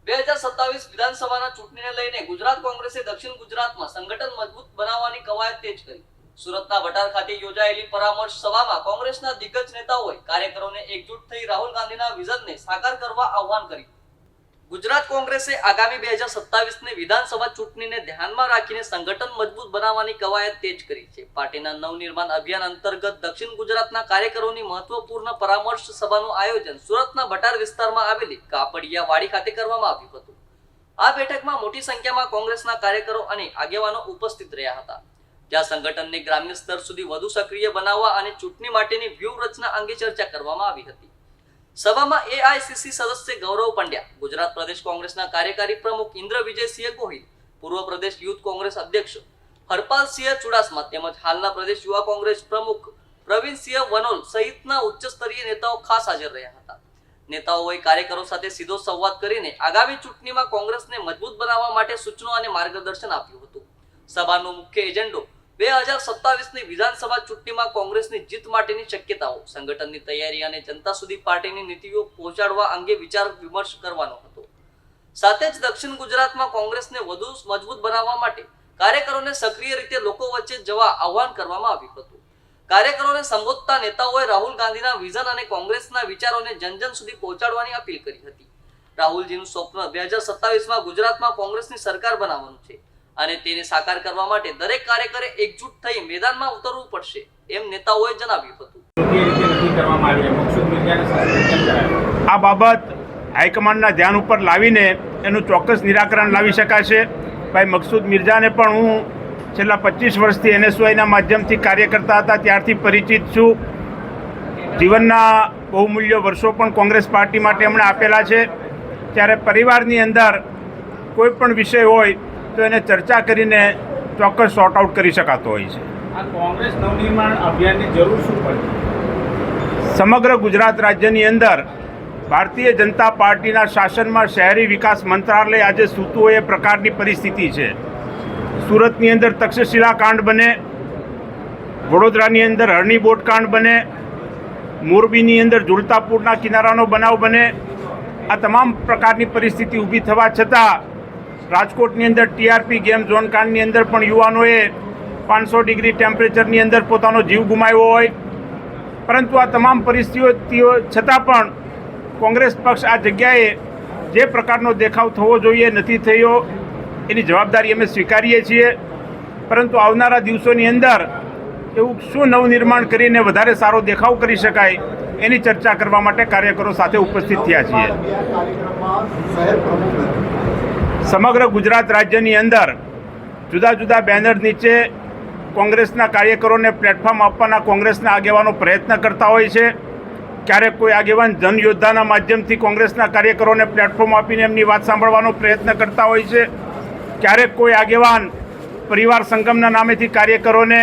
2027 વિધાનસભાના ચૂંટણીને લઈને ગુજરાત કોંગ્રેસે દક્ષિણ ગુજરાતમાં સંગઠન મજબૂત બનાવવાની કવાયત તેજ કરી. સુરતના ભટાર ખાતે યોજાયેલી પરામર્શ સભામાં કોંગ્રેસના દિગ્ગજ નેતાઓએ કાર્યકરોને એકજૂટ થઈ રાહુલ ગાંધીના વિઝનને સાકાર કરવા આહ્વાન કર્યું. ગુજરાત કોંગ્રેસે આગામી 2027ની વિધાનસભા ચૂંટણીને ધ્યાનમાં રાખીને સંગઠન મજબૂત બનાવવાની કવાયત તેજ કરી છે. પાર્ટીના નવનિર્માણ અભિયાન અંતર્ગત દક્ષિણ ગુજરાતના કાર્યકરોની મહત્વપૂર્ણ પરામર્શ સભાનું આયોજન સુરતના ભટાર વિસ્તારમાં આવેલી કાપડિયા વાડી ખાતે કરવામાં આવ્યું હતું. આ બેઠકમાં મોટી સંખ્યામાં કોંગ્રેસના કાર્યકરો અને આગેવાનો ઉપસ્થિત રહ્યા હતા, જ્યાં સંગઠનને ગ્રામ્ય સ્તર સુધી વધુ સક્રિય બનાવવા અને ચૂંટણી માટેની વ્યૂહરચના અંગે ચર્ચા કરવામાં આવી હતી. સભામાં એઆઈસીસી સદસ્ય ગૌરવ પંડ્યા, ગુજરાત પ્રદેશ કોંગ્રેસના કાર્યકારી પ્રમુખ ઇન્દ્ર વિજયસિંહ ગોહિલ, પૂર્વ પ્રદેશ યુથ કોંગ્રેસ અધ્યક્ષ હરપાલસિંહ ચુડાસમા તેમજ હાલના પ્રદેશ યુવા કોંગ્રેસ પ્રમુખ પ્રવીણસિંહ વનોલ સહિતના ઉચ્ચ સ્તરીય નેતાઓ ખાસ હાજર રહ્યા હતા. નેતાઓએ કાર્યકરો સાથે સીધો સંવાદ કરીને આગામી ચૂંટણીમાં કોંગ્રેસને મજબૂત બનાવવા માટે સૂચનો અને માર્ગદર્શન આપ્યું હતું. સભાનો મુખ્ય એજન્ડો 2027ની વિધાનસભા ચૂંટણીમાં કોંગ્રેસની જીત માટેની શક્યતાઓ, સંગઠનની તૈયારી અને જનતા સુધી પાર્ટીની નીતિઓ પહોંચાડવા અંગે વિચાર વિમર્શ કરવાનો હતો. સાથે જ દક્ષિણ ગુજરાતમાં કોંગ્રેસને વધુ મજબૂત બનાવવા માટે કાર્યકરોને સક્રિય રીતે લોકો વચ્ચે જવા આહ્વાન કરવામાં આવ્યું હતું. કાર્યકરોને સંબોધતા નેતાઓએ રાહુલ ગાંધીના વિઝન અને કોંગ્રેસના વિચારોને જન સુધી પહોંચાડવાની અપીલ કરી હતી. રાહુલજીનું સ્વપ્ન 2027માં ગુજરાતમાં કોંગ્રેસની સરકાર બનાવવાનું છે અને તેને સાકાર કરવા માટે દરેક કાર્યકરે એકજૂટ થઈ મેદાનમાં ઉતરવું પડશે, એમ નેતાઓએ જણાવ્યું હતું. આ બાબત હાઈકમાન્ડના ધ્યાન ઉપર લાવીને એનું ચોક્કસ નિરાકરણ લાવી શકાશે. ભાઈ મકસૂદ મિર્જાને પણ હું છેલ્લા 25 વર્ષથી NSYના માધ્યમથી કાર્ય કરતા હતા ત્યારથી પરિચિત છું. જીવનના બહુમૂલ્ય વર્ષો પણ કોંગ્રેસ પાર્ટી માટે એમણે આપેલા છે. ત્યારે પરિવારની અંદર કોઈ પણ વિષય હોય તો એને ચર્ચા કરીને ચોક્કસ સોર્ટ આઉટ કરી શકાતો હોય છે. આ કોંગ્રેસ નવનિર્માણ અભિયાનની જરૂર શું પડી? સમગ્ર ગુજરાત રાજ્યની અંદર ભારતીય જનતા પાર્ટીના શાસનમાં શહેરી વિકાસ મંત્રાલય આજે સૂતું હોય એ પ્રકારની પરિસ્થિતિ છે. સુરતની અંદર તક્ષશિલા કાંડ બને, વડોદરાની અંદર હરણી બોટ કાંડ બને, મોરબીની અંદર ઝુલતાપુરના કિનારાનો બનાવ બને. આ તમામ પ્રકારની પરિસ્થિતિ ઊભી થવા છતાં રાજકોટની અંદર TRP ગેમ ઝોન કાંડની અંદર પણ યુવાનોએ 500 ડિગ્રી ટેમ્પરેચરની અંદર પોતાનો જીવ ગુમાવ્યો હોય. પરંતુ આ તમામ પરિસ્થિતિઓ છતાં પણ કોંગ્રેસ પક્ષ આ જગ્યાએ જે પ્રકારનો દેખાવ થવો જોઈએ નથી થયો, એની જવાબદારી અમે સ્વીકારીએ છીએ. પરંતુ આવનારા દિવસોની અંદર એવું શું નવનિર્માણ કરીને વધારે સારો દેખાવ કરી શકાય એની ચર્ચા કરવા માટે કાર્યકરો સાથે ઉપસ્થિત થયા છીએ. સમગ્ર ગુજરાત રાજ્યની અંદર જુદા જુદા બેનર નીચે કોંગ્રેસના કાર્યકરોને પ્લેટફોર્મ આપવાના કોંગ્રેસના આગેવાનો પ્રયત્ન કરતા હોય છે. ક્યારેક કોઈ આગેવાન જનયોદ્ધાના માધ્યમથી કોંગ્રેસના કાર્યકરોને પ્લેટફોર્મ આપીને એમની વાત સાંભળવાનો પ્રયત્ન કરતા હોય છે. ક્યારેક કોઈ આગેવાન પરિવાર સંગમના નામેથી કાર્યકરોને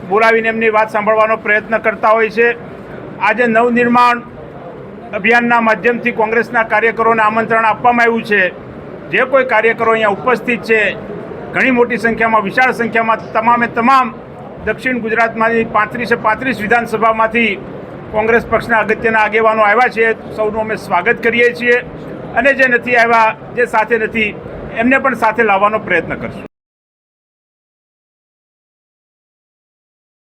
બોલાવીને એમની વાત સાંભળવાનો પ્રયત્ન કરતા હોય છે. આજે નવનિર્માણ અભિયાનના માધ્યમથી કોંગ્રેસના કાર્યકરોને આમંત્રણ આપવામાં આવ્યું છે. જે કોઈ કાર્યકરો અહીંયા ઉપસ્થિત છે, ઘણી મોટી સંખ્યામાં, વિશાળ સંખ્યામાં તમામે તમામ દક્ષિણ ગુજરાતમાંથી 35 વિધાનસભામાંથી કોંગ્રેસ પક્ષના અગત્યના આગેવાનો આવ્યા છે. સૌનું અમે સ્વાગત કરીએ છીએ અને જે નથી આવ્યા, જે સાથે નથી, એમને પણ સાથે લાવવાનો પ્રયત્ન કરશું.